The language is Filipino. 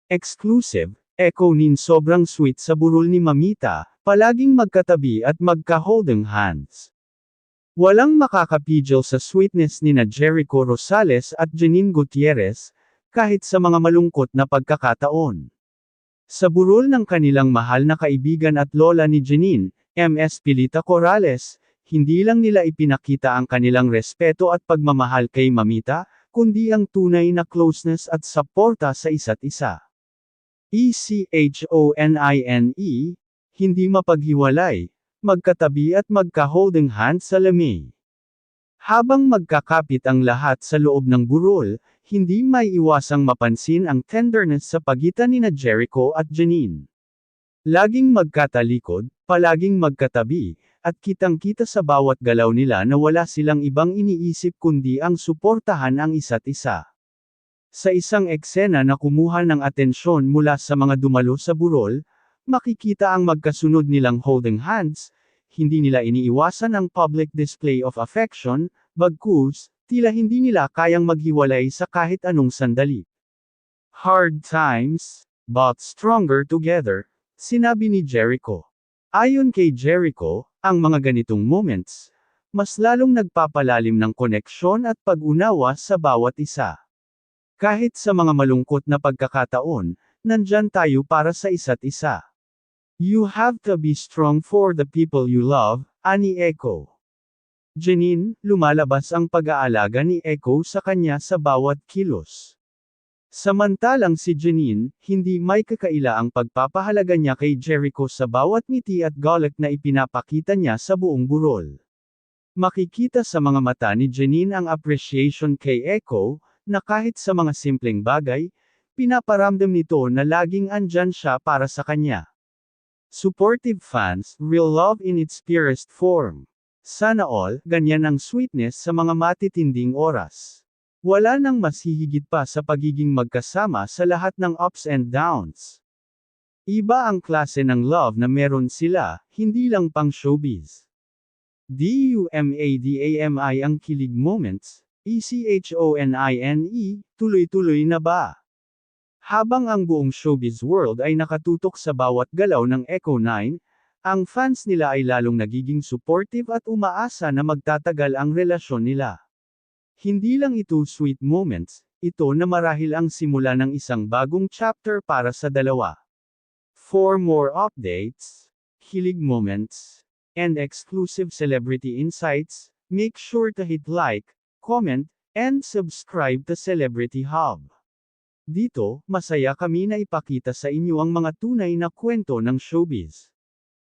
Exclusive, Echo Nin sobrang sweet sa burol ni Mamita, palaging magkatabi at magka-holding hands. Walang makakapigil sa sweetness ni na Jericho Rosales at Janine Gutierrez, kahit sa mga malungkot na pagkakataon. Sa burol ng kanilang mahal na kaibigan at lola ni Janine, MS Pilita Corrales, hindi lang nila ipinakita ang kanilang respeto at pagmamahal kay Mamita, kundi ang tunay na closeness at suporta sa isa't isa. ECHONINE, hindi mapaghiwalay, magkatabi at magka-holding hands sa lamay. Habang magkakapit ang lahat sa loob ng burol, hindi maiiwasang mapansin ang tenderness sa pagitan ni na Jericho at Janine. Laging magkatalikod, palaging magkatabi, at kitang-kita sa bawat galaw nila na wala silang ibang iniisip kundi ang suportahan ang isa't isa. Sa isang eksena na kumuha ng atensyon mula sa mga dumalo sa burol, makikita ang magkasunod nilang holding hands, hindi nila iniiwasan ang public display of affection, bagkus, tila hindi nila kayang maghiwalay sa kahit anong sandali. Hard times, but stronger together, sinabi ni Jericho. Ayon kay Jericho, ang mga ganitong moments, mas lalong nagpapalalim ng koneksyon at pag-unawa sa bawat isa. Kahit sa mga malungkot na pagkakataon, nandyan tayo para sa isa't isa. You have to be strong for the people you love, ani Echo. Janine, lumalabas ang pag-aalaga ni Echo sa kanya sa bawat kilos. Samantalang si Janine, hindi may kakaila ang pagpapahalaga niya kay Jericho sa bawat ngiti at galak na ipinapakita niya sa buong burol. Makikita sa mga mata ni Janine ang appreciation kay Echo, na kahit sa mga simpleng bagay, pinaparamdam nito na laging andyan siya para sa kanya. Supportive fans, real love in its purest form. Sana all, ganyan ang sweetness sa mga matitinding oras. Wala nang mas hihigit pa sa pagiging magkasama sa lahat ng ups and downs. Iba ang klase ng love na meron sila, hindi lang pang showbiz. DUMADAMI ang kilig moments, ECHONINE, tuloy-tuloy na ba? Habang ang buong showbiz world ay nakatutok sa bawat galaw ng Echo 9, ang fans nila ay lalong nagiging supportive at umaasa na magtatagal ang relasyon nila. Hindi lang ito sweet moments, ito na marahil ang simula ng isang bagong chapter para sa dalawa. For more updates, kilig moments, and exclusive celebrity insights, make sure to hit like, comment, and subscribe to Celebrity Hub. Dito, masaya kami na ipakita sa inyo ang mga tunay na kwento ng showbiz.